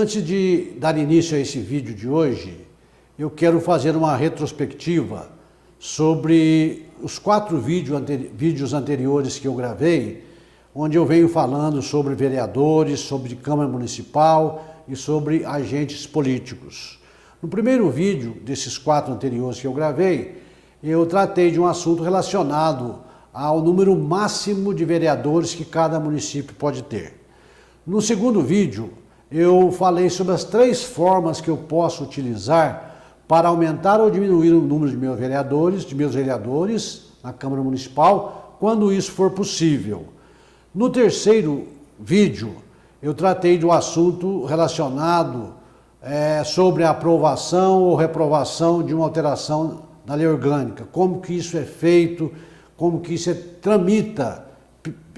Antes de dar início a esse vídeo de hoje, eu quero fazer uma retrospectiva sobre os 4 vídeos anteriores que eu gravei, onde eu venho falando sobre vereadores, sobre Câmara Municipal e sobre agentes políticos. No primeiro vídeo desses 4 anteriores que eu gravei, eu tratei de um assunto relacionado ao número máximo de vereadores que cada município pode ter. No segundo vídeo, eu falei sobre as 3 formas que eu posso utilizar para aumentar ou diminuir o número de meus vereadores na Câmara Municipal, quando isso for possível. No terceiro vídeo, eu tratei de um assunto relacionado sobre a aprovação ou reprovação de uma alteração na lei orgânica, como que isso é feito, como que isso tramita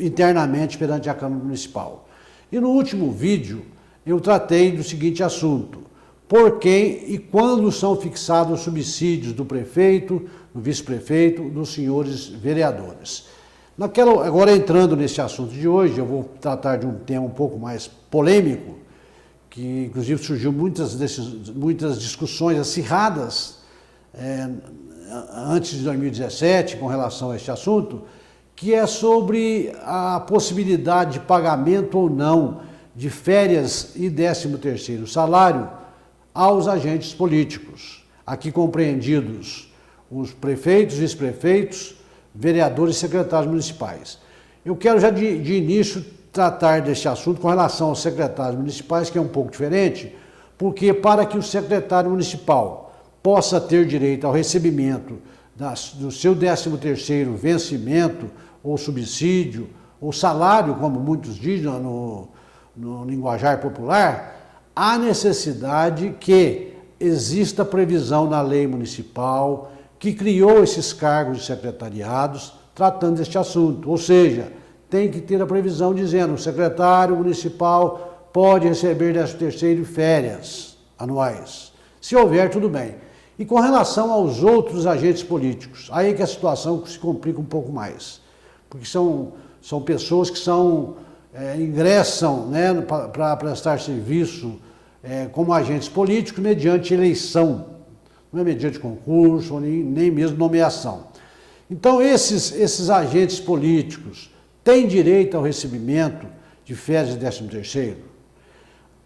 internamente perante a Câmara Municipal. E no último vídeo, eu tratei do seguinte assunto: por quem e quando são fixados os subsídios do prefeito, do vice-prefeito, dos senhores vereadores. Agora, entrando nesse assunto de hoje, eu vou tratar de um tema um pouco mais polêmico, que inclusive surgiu muitas discussões acirradas antes de 2017 com relação a este assunto, que é sobre a possibilidade de pagamento ou não de férias e 13º salário aos agentes políticos, aqui compreendidos os prefeitos, vice-prefeitos, vereadores e secretários municipais. Eu quero já de início tratar deste assunto com relação aos secretários municipais, que é um pouco diferente, porque para que o secretário municipal possa ter direito ao recebimento do seu 13º vencimento, ou subsídio, ou salário, como muitos dizem no linguajar popular, há necessidade que exista previsão na lei municipal que criou esses cargos de secretariados tratando deste assunto. Ou seja, tem que ter a previsão dizendo que o secretário municipal pode receber 13º e férias anuais. Se houver, tudo bem. E com relação aos outros agentes políticos, aí que a situação se complica um pouco mais. Porque são pessoas que ingressam para prestar serviço como agentes políticos mediante eleição, não é mediante concurso, nem mesmo nomeação. Então, esses agentes políticos têm direito ao recebimento de férias de 13º?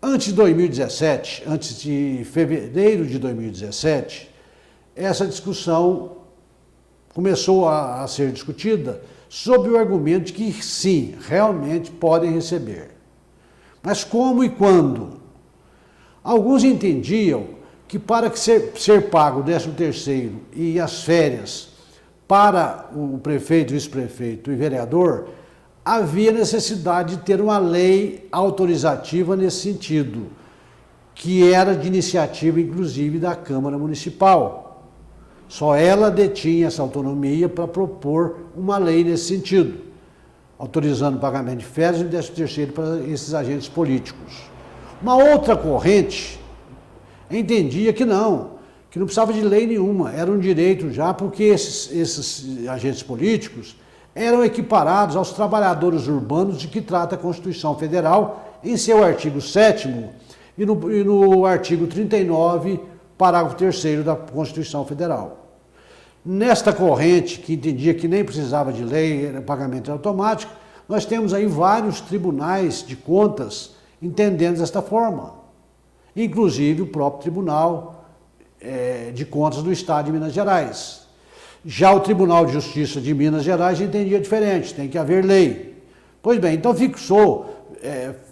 Antes de 2017, antes de fevereiro de 2017, essa discussão começou a ser discutida sob o argumento de que sim, realmente podem receber. Mas como e quando? Alguns entendiam que para ser pago o 13º e as férias para o prefeito, vice-prefeito e vereador, havia necessidade de ter uma lei autorizativa nesse sentido, que era de iniciativa, inclusive, da Câmara Municipal. Só ela detinha essa autonomia para propor uma lei nesse sentido, autorizando o pagamento de férias e 13º para esses agentes políticos. Uma outra corrente entendia que não precisava de lei nenhuma, era um direito já, porque esses agentes políticos eram equiparados aos trabalhadores urbanos de que trata a Constituição Federal em seu artigo 7º e no artigo 39, parágrafo 3º da Constituição Federal. Nesta corrente, que entendia que nem precisava de lei, era pagamento automático, nós temos aí vários tribunais de contas entendendo desta forma. Inclusive o próprio Tribunal de Contas do Estado de Minas Gerais. Já o Tribunal de Justiça de Minas Gerais entendia diferente, tem que haver lei. Pois bem, então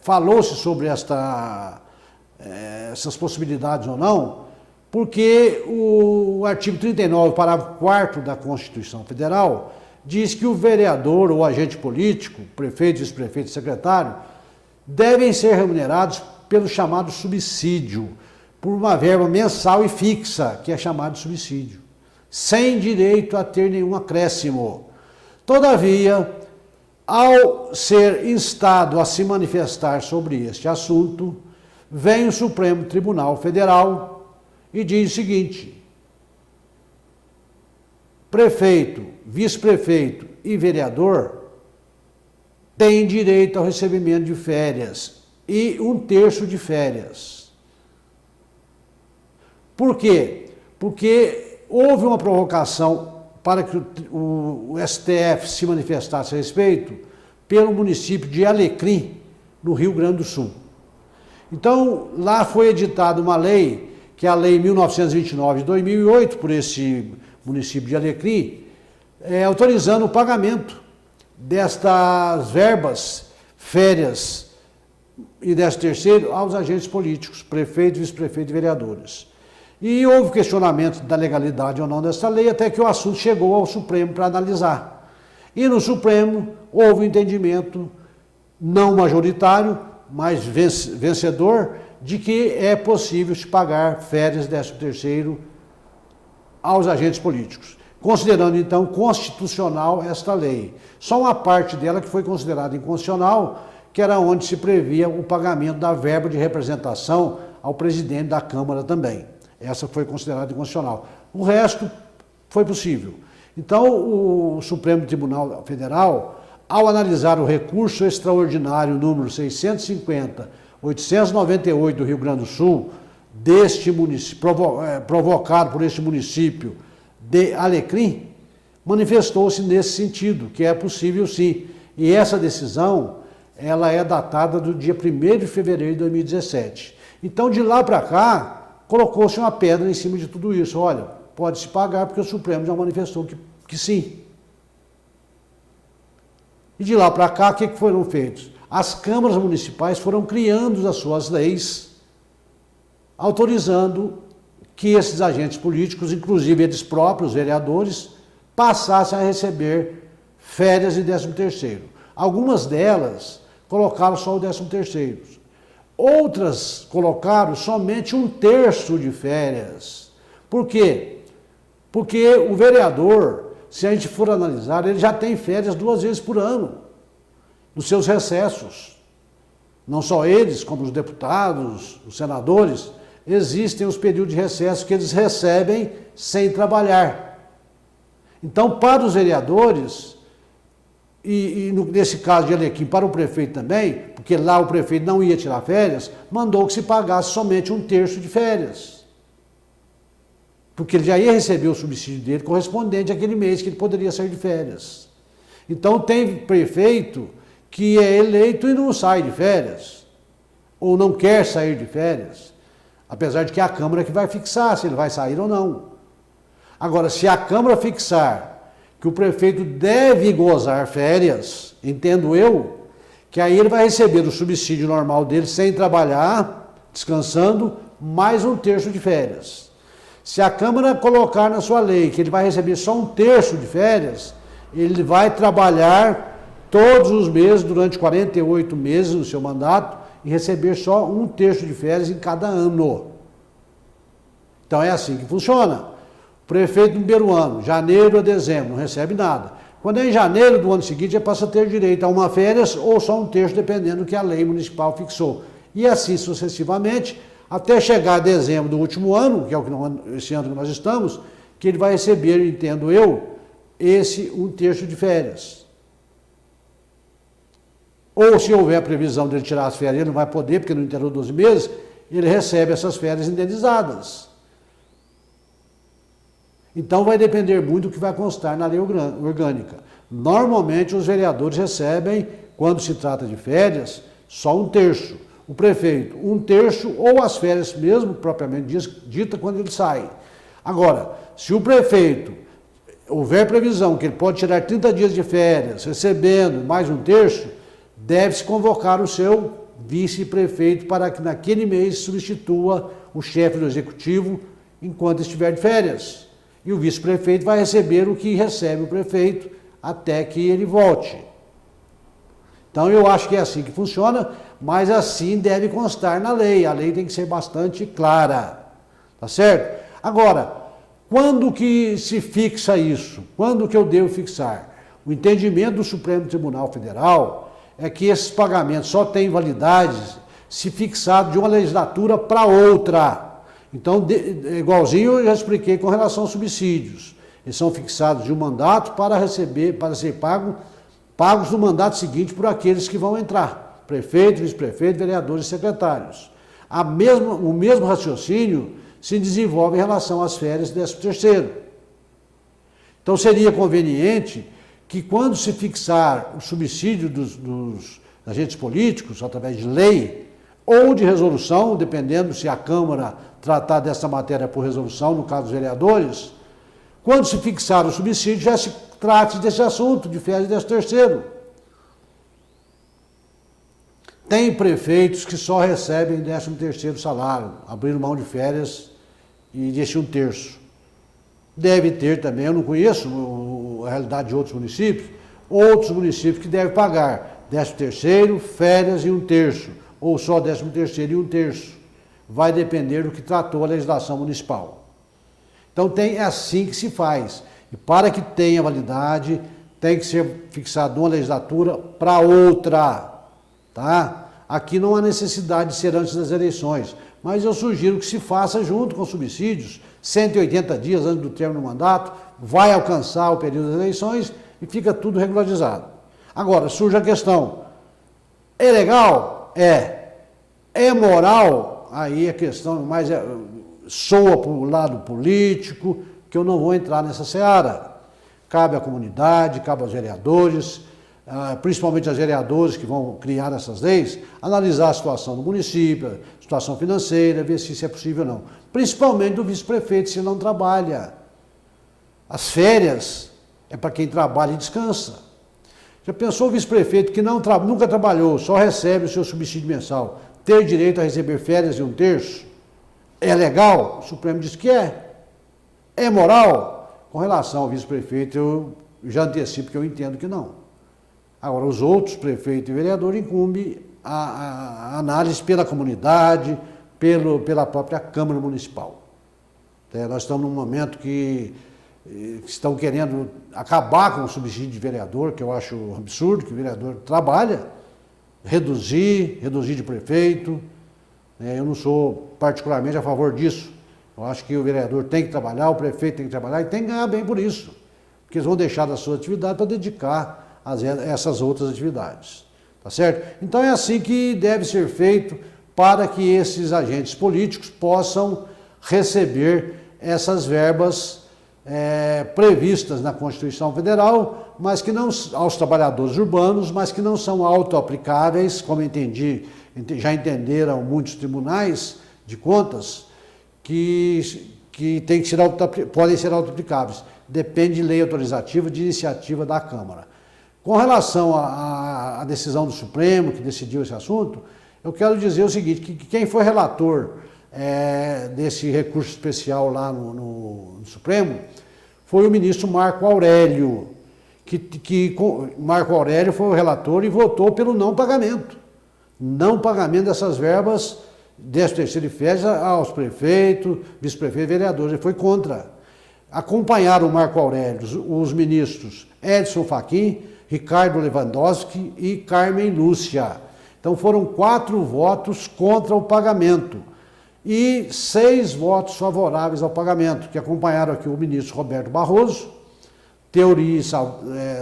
falou-se sobre essas possibilidades ou não, porque o artigo 39, parágrafo 4º da Constituição Federal, diz que o vereador ou agente político, prefeito, vice-prefeito e secretário, devem ser remunerados pelo chamado subsídio, por uma verba mensal e fixa, que é chamado de subsídio, sem direito a ter nenhum acréscimo. Todavia, ao ser instado a se manifestar sobre este assunto, vem o Supremo Tribunal Federal e diz o seguinte: prefeito, vice-prefeito e vereador têm direito ao recebimento de férias e 1/3 de férias. Por quê? Porque houve uma provocação para que o STF se manifestasse a respeito pelo município de Alecrim, no Rio Grande do Sul. Então, lá foi editada uma lei, que é a Lei 1929 de 2008, por esse município de Alecrim, autorizando o pagamento destas verbas, férias e 13º aos agentes políticos, prefeito, vice-prefeito e vereadores. E houve questionamento da legalidade ou não dessa lei, até que o assunto chegou ao Supremo para analisar. E no Supremo houve um entendimento não majoritário, mas vencedor, de que é possível se pagar férias 13º aos agentes políticos, considerando então constitucional esta lei. Só uma parte dela que foi considerada inconstitucional, que era onde se previa o pagamento da verba de representação ao presidente da Câmara também. Essa foi considerada inconstitucional. O resto foi possível. Então, o Supremo Tribunal Federal, ao analisar o recurso extraordinário número 650-898 do Rio Grande do Sul, deste município, provocado por este município de Alecrim, manifestou-se nesse sentido, que é possível sim. E essa decisão, ela é datada do dia 1º de fevereiro de 2017. Então, de lá para cá, colocou-se uma pedra em cima de tudo isso. Olha, pode se pagar porque o Supremo já manifestou que sim. E de lá para cá, o que foram feitos? As câmaras municipais foram criando as suas leis, autorizando que esses agentes políticos, inclusive eles próprios, vereadores, passassem a receber férias e 13º. Algumas delas colocaram só o 13º. Outras colocaram somente 1/3 de férias. Por quê? Porque o vereador, se a gente for analisar, ele já tem férias 2 vezes por ano, nos seus recessos. Não só eles, como os deputados, os senadores, existem os períodos de recesso que eles recebem sem trabalhar. Então, para os vereadores, e nesse caso de Alecrim, para o prefeito também, porque lá o prefeito não ia tirar férias, mandou que se pagasse somente 1/3 de férias. Porque ele já ia receber o subsídio dele correspondente àquele mês que ele poderia sair de férias. Então tem prefeito que é eleito e não sai de férias, ou não quer sair de férias, apesar de que é a Câmara que vai fixar se ele vai sair ou não. Agora, se a Câmara fixar que o prefeito deve gozar férias, entendo eu, que aí ele vai receber o subsídio normal dele sem trabalhar, descansando, mais 1/3 de férias. Se a Câmara colocar na sua lei que ele vai receber só 1/3 de férias, ele vai trabalhar todos os meses, durante 48 meses no seu mandato, e receber só 1/3 de férias em cada ano. Então é assim que funciona. O prefeito no primeiro ano, janeiro a dezembro, não recebe nada. Quando é em janeiro do ano seguinte, ele passa a ter direito a uma férias ou só 1/3, dependendo do que a lei municipal fixou. E assim sucessivamente, até chegar a dezembro do último ano, que é esse ano que nós estamos, que ele vai receber, entendo eu, esse 1/3 de férias. Ou se houver a previsão de ele tirar as férias, ele não vai poder, porque não interou 12 meses, ele recebe essas férias indenizadas. Então vai depender muito do que vai constar na lei orgânica. Normalmente os vereadores recebem, quando se trata de férias, só 1/3. O prefeito, 1/3 ou as férias mesmo, propriamente dita, quando ele sai. Agora, se o prefeito houver previsão que ele pode tirar 30 dias de férias, recebendo mais 1/3, deve-se convocar o seu vice-prefeito para que naquele mês substitua o chefe do executivo enquanto estiver de férias. E o vice-prefeito vai receber o que recebe o prefeito até que ele volte. Então eu acho que é assim que funciona, mas assim deve constar na lei. A lei tem que ser bastante clara, tá certo? Agora, quando que se fixa isso? Quando que eu devo fixar? O entendimento do Supremo Tribunal Federal é que esses pagamentos só têm validade se fixado de uma legislatura para outra. Então, igualzinho eu já expliquei com relação aos subsídios. Eles são fixados de um mandato para ser pagos no mandato seguinte por aqueles que vão entrar. prefeito, vice-prefeito, vereadores e secretários. O mesmo raciocínio se desenvolve em relação às férias do 13º. Então seria conveniente que quando se fixar o subsídio dos agentes políticos, através de lei ou de resolução, dependendo se a Câmara tratar dessa matéria por resolução, no caso dos vereadores, quando se fixar o subsídio, já se trate desse assunto de férias do 13º. Tem prefeitos que só recebem 13º salário, abrindo mão de férias e deixam 1/3. Deve ter também, eu não conheço a realidade de outros municípios que devem pagar 13º, férias e 1/3, ou só 13º e 1/3. Vai depender do que tratou a legislação municipal. Então é assim que se faz. E para que tenha validade, tem que ser fixado uma legislatura para outra. Tá? Aqui não há necessidade de ser antes das eleições, mas eu sugiro que se faça junto com subsídios, 180 dias antes do término do mandato, vai alcançar o período das eleições e fica tudo regularizado. Agora, surge a questão, é legal? É moral? Aí a questão mais soa para o lado político, que eu não vou entrar nessa seara. Cabe à comunidade, cabe aos vereadores, principalmente aos vereadores que vão criar essas leis, analisar a situação do município, a situação financeira, ver se isso é possível ou não. Principalmente do vice-prefeito, se não trabalha. As férias é para quem trabalha e descansa. Já pensou o vice-prefeito que nunca trabalhou, só recebe o seu subsídio mensal, ter direito a receber férias de 1/3? É legal? O Supremo diz que é. É moral? Com relação ao vice-prefeito, eu já antecipo que eu entendo que não. Agora, os outros prefeitos e vereadores incumbe a análise pela comunidade, pela própria Câmara Municipal. Nós estamos num momento que estão querendo acabar com o subsídio de vereador, que eu acho absurdo, que o vereador trabalha, reduzir de prefeito. Eu não sou particularmente a favor disso. Eu acho que o vereador tem que trabalhar, o prefeito tem que trabalhar e tem que ganhar bem por isso. Porque eles vão deixar da sua atividade para dedicar a essas outras atividades. Tá certo? Então é assim que deve ser feito para que esses agentes políticos possam receber essas verbas previstas na Constituição Federal, mas que não aos trabalhadores urbanos, mas que não são autoaplicáveis, como já entenderam muitos tribunais de contas, que tem que podem ser autoaplicáveis. Depende de lei autorizativa, de iniciativa da Câmara. Com relação à decisão do Supremo, que decidiu esse assunto, eu quero dizer o seguinte, que quem foi relator desse recurso especial lá no Supremo foi o ministro Marco Aurélio, Marco Aurélio foi o relator e votou pelo não pagamento. Não pagamento dessas verbas, 13º e férias aos prefeitos, vice-prefeitos e vereadores. Ele foi contra. Acompanharam o Marco Aurélio os ministros Edson Fachin, Ricardo Lewandowski e Carmen Lúcia. Então foram 4 votos contra o pagamento e 6 votos favoráveis ao pagamento, que acompanharam aqui o ministro Roberto Barroso, Teori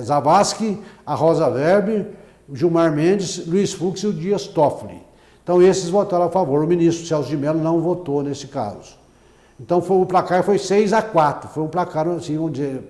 Zavascki, a Rosa Weber, Gilmar Mendes, Luiz Fux e o Dias Toffoli. Então esses votaram a favor. O ministro Celso de Mello não votou nesse caso. Então o placar foi 6-4. Foi um placar, assim, vamos dizer,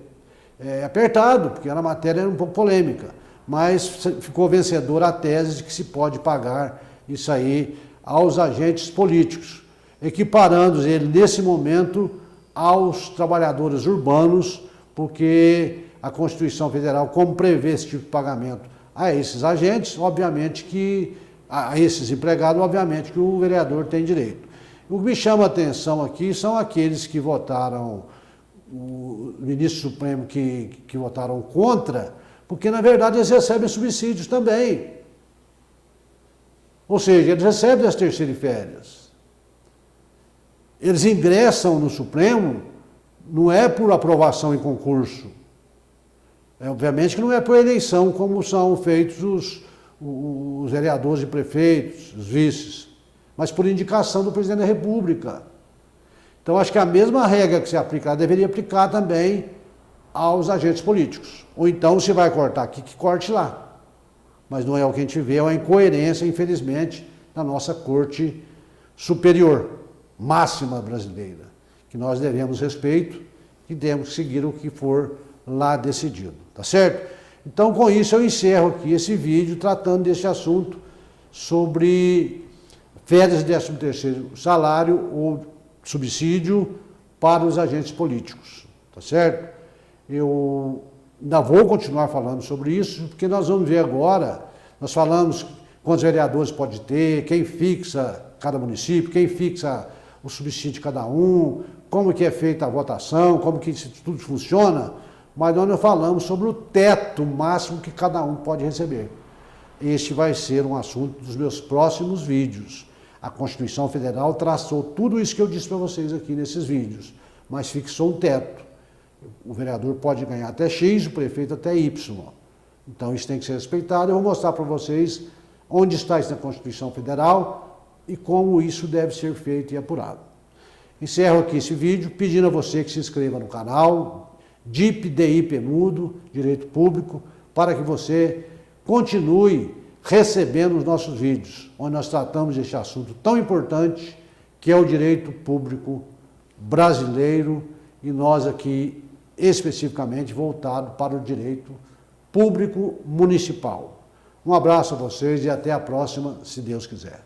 apertado, porque a matéria era um pouco polêmica. Mas ficou vencedora a tese de que se pode pagar isso aí aos agentes políticos, equiparando ele nesse momento aos trabalhadores urbanos, porque a Constituição Federal, como prevê esse tipo de pagamento a esses agentes, obviamente que, a esses empregados, obviamente que o vereador tem direito. O que me chama a atenção aqui são aqueles que votaram, o ministro Supremo que votaram contra, porque na verdade eles recebem subsídios também. Ou seja, eles recebem as 13º e férias. Eles ingressam no Supremo, não é por aprovação em concurso. Obviamente que não é por eleição, como são feitos os vereadores e prefeitos, os vices, mas por indicação do presidente da República. Então, acho que a mesma regra que se aplica lá deveria aplicar também aos agentes políticos. Ou então, se vai cortar aqui, que corte lá. mas não é o que a gente vê, é uma incoerência, infelizmente, na nossa Corte Superior, máxima brasileira, que nós devemos respeito e devemos seguir o que for lá decidido, tá certo? Então, com isso, eu encerro aqui esse vídeo tratando desse assunto sobre férias de 13º salário ou subsídio para os agentes políticos, tá certo? Eu ainda vou continuar falando sobre isso, porque nós vamos ver agora, nós falamos quantos vereadores pode ter, quem fixa cada município, quem fixa o subsídio de cada um, como que é feita a votação, como que isso tudo funciona, mas nós não falamos sobre o teto máximo que cada um pode receber. Este vai ser um assunto dos meus próximos vídeos. A Constituição Federal traçou tudo isso que eu disse para vocês aqui nesses vídeos, mas fixou um teto. O vereador pode ganhar até X, o prefeito até Y. Então isso tem que ser respeitado. Eu vou mostrar para vocês onde está isso na Constituição Federal e como isso deve ser feito e apurado. Encerro aqui esse vídeo pedindo a você que se inscreva no canal DIP Mudo, Direito Público, para que você continue recebendo os nossos vídeos, onde nós tratamos deste assunto tão importante que é o direito público brasileiro e nós aqui especificamente voltado para o direito público municipal. Um abraço a vocês e até a próxima, se Deus quiser.